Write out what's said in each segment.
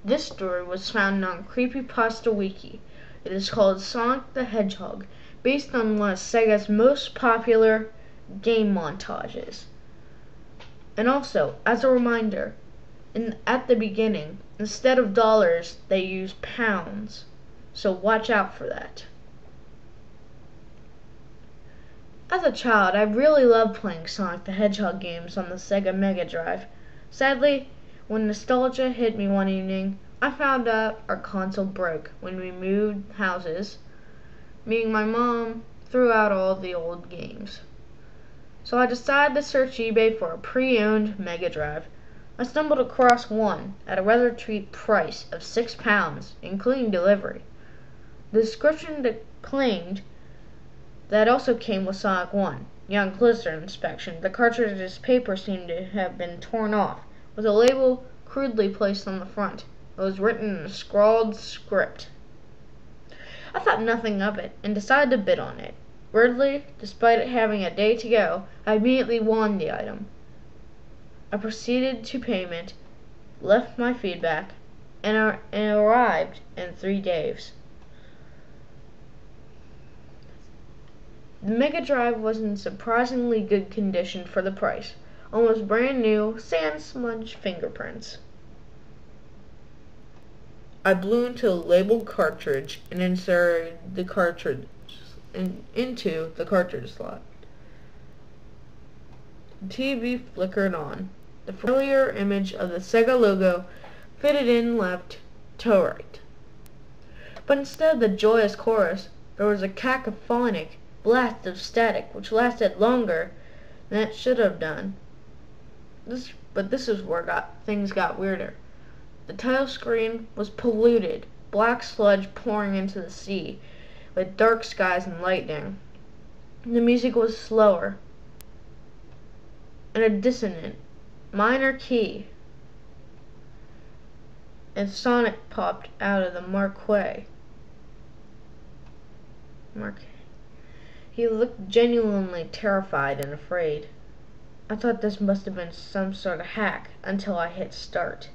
This story was found on Creepypasta Wiki. It is called Sonic the Hedgehog, based on one of Sega's most popular game montages. And also, as a reminder, at the beginning, instead of dollars, they use pounds. So watch out for that. As a child, I really loved playing Sonic the Hedgehog games on the SEGA MegaDrive. Sadly, when nostalgia hit me one evening, I found out our console broke when we moved houses, meaning my mom threw out all the old games. So I decided to search eBay for a pre-owned MegaDrive. I stumbled across one at a rather cheap price of £6, including delivery. The description claimed that also came with Sonic 1. On closer inspection, the cartridge's paper seemed to have been torn off, with a label crudely placed on the front. It was written in a scrawled script. I thought nothing of it, and decided to bid on it. Weirdly, despite it having a day to go, I immediately won the item. I proceeded to payment, left my feedback, and arrived in 3 days. The Mega Drive was in surprisingly good condition for the price. Almost brand new, sand smudge fingerprints. I blew into the labeled cartridge and inserted the cartridge into the cartridge slot. The TV flickered on. The familiar image of the Sega logo fitted in left to right. But instead of the joyous chorus, there was a cacophonic blast of static which lasted longer than it should have done. But this is where things got weirder. The title screen was polluted, black sludge pouring into the sea, with dark skies and lightning. The music was slower, in a dissonant, minor key, and Sonic popped out of the marquee. He looked genuinely terrified and afraid. I thought this must have been some sort of hack until I hit start.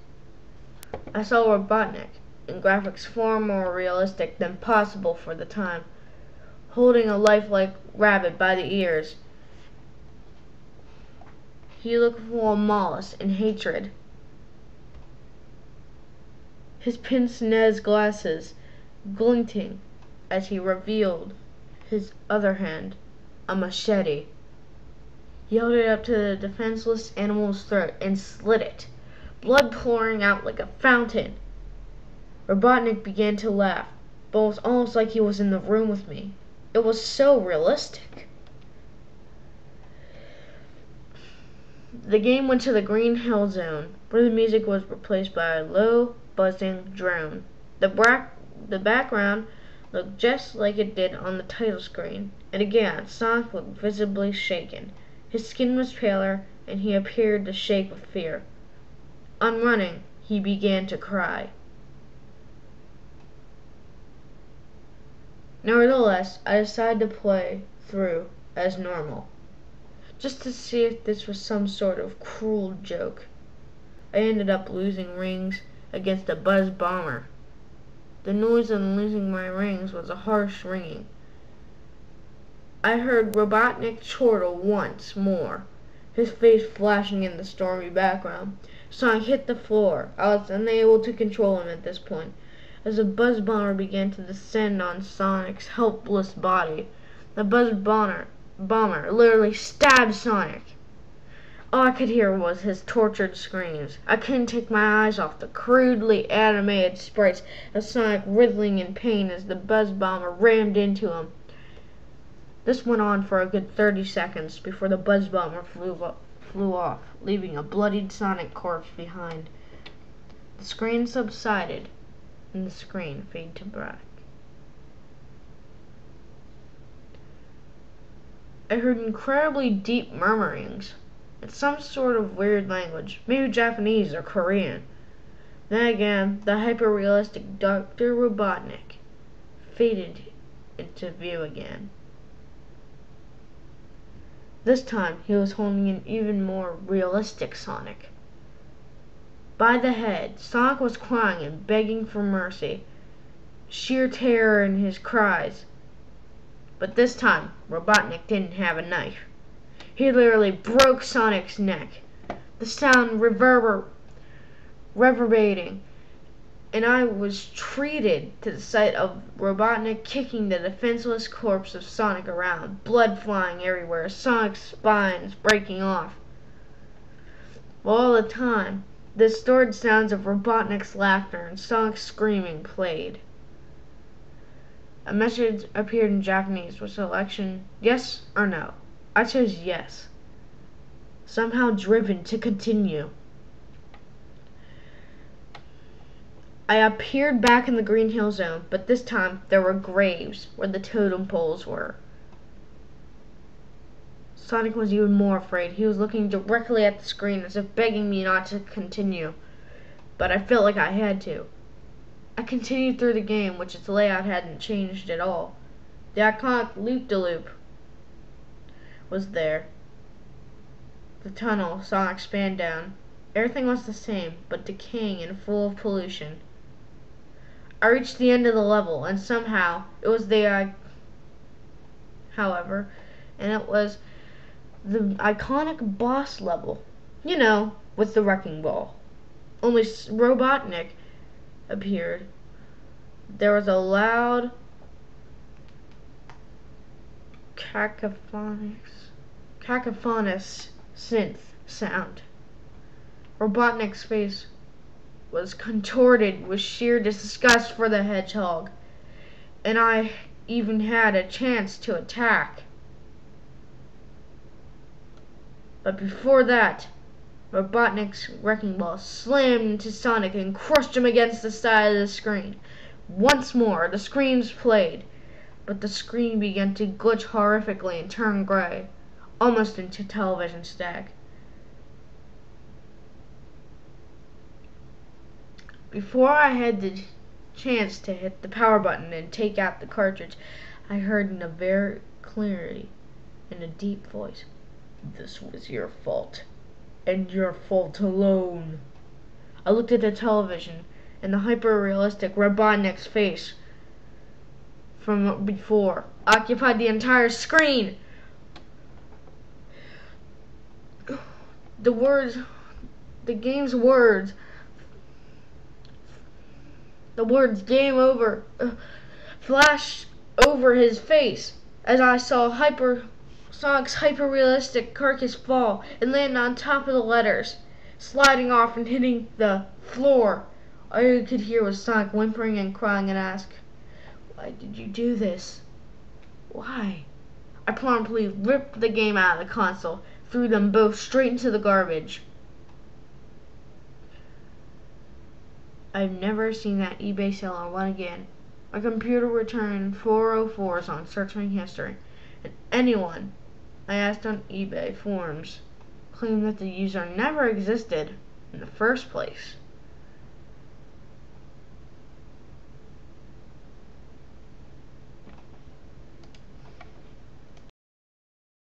I saw Robotnik, in graphics far more realistic than possible for the time, holding a lifelike rabbit by the ears. He looked full of malice and hatred. His pince-nez glasses glinting as he revealed his other hand, a machete. He held it up to the defenseless animal's throat and slit it, blood pouring out like a fountain. Robotnik began to laugh, but it was almost like he was in the room with me. It was so realistic. The game went to the green hell zone, where the music was replaced by a low, buzzing drone. The background looked just like it did on the title screen, and again Sonic looked visibly shaken. His skin was paler, and he appeared to shake with fear. On running, he began to cry. Nevertheless, I decided to play through as normal, just to see if this was some sort of cruel joke. I ended up losing rings against a Buzz Bomber. The noise of losing my rings was a harsh ringing. I heard Robotnik chortle once more, his face flashing in the stormy background. Sonic hit the floor. I was unable to control him at this point, as the Buzz Bomber began to descend on Sonic's helpless body. The Buzz Bomber literally stabbed Sonic. All I could hear was his tortured screams. I couldn't take my eyes off the crudely animated sprites of Sonic writhing in pain as the Buzz Bomber rammed into him. This went on for a good 30 seconds before the Buzz Bomber flew off, leaving a bloodied Sonic corpse behind. The screen subsided, and the screen faded to black. I heard incredibly deep murmurings. It's some sort of weird language, maybe Japanese or Korean. Then again, the hyper-realistic Dr. Robotnik faded into view again. This time, he was holding an even more realistic Sonic. by the head. Sonic was crying and begging for mercy, sheer terror in his cries. But this time, Robotnik didn't have a knife. He literally broke Sonic's neck, the sound reverberating, and I was treated to the sight of Robotnik kicking the defenseless corpse of Sonic around, blood flying everywhere, Sonic's spines breaking off. All the time, the distorted sounds of Robotnik's laughter and Sonic's screaming played. A message appeared in Japanese with selection yes or no. I chose yes, somehow driven to continue. I appeared back in the Green Hill Zone, but this time there were graves where the totem poles were. Sonic was even more afraid. He was looking directly at the screen as if begging me not to continue, but I felt like I had to. I continued through the game, which its layout hadn't changed at all. The iconic loop-de-loop was there. The tunnel Sonic span down. Everything was the same, but decaying and full of pollution. I reached the end of the level, and somehow it was the iconic boss level. You know, with the wrecking ball. Only Robotnik appeared. There was a loud cacophonous synth sound. Robotnik's face was contorted with sheer disgust for the hedgehog, and I even had a chance to attack. But before that, Robotnik's wrecking ball slammed into Sonic and crushed him against the side of the screen. Once more, the screams played, but the screen began to glitch horrifically and turn gray, almost into television static. Before I had the chance to hit the power button and take out the cartridge, I heard in a very clearly, in a deep voice, "This was your fault, and your fault alone." I looked at the television, and the hyper-realistic Robotnik's face from before occupied the entire screen. The game's words, the words "game over" flashed over his face as I saw Sonic's hyper-realistic carcass fall and land on top of the letters, sliding off and hitting the floor. All you could hear was Sonic whimpering and crying and ask, "Why did you do this? Why?" I promptly ripped the game out of the console, threw them both straight into the garbage. I've never seen that eBay seller run again. My computer returned 404s on searching history, and anyone I asked on eBay forums claimed that the user never existed in the first place.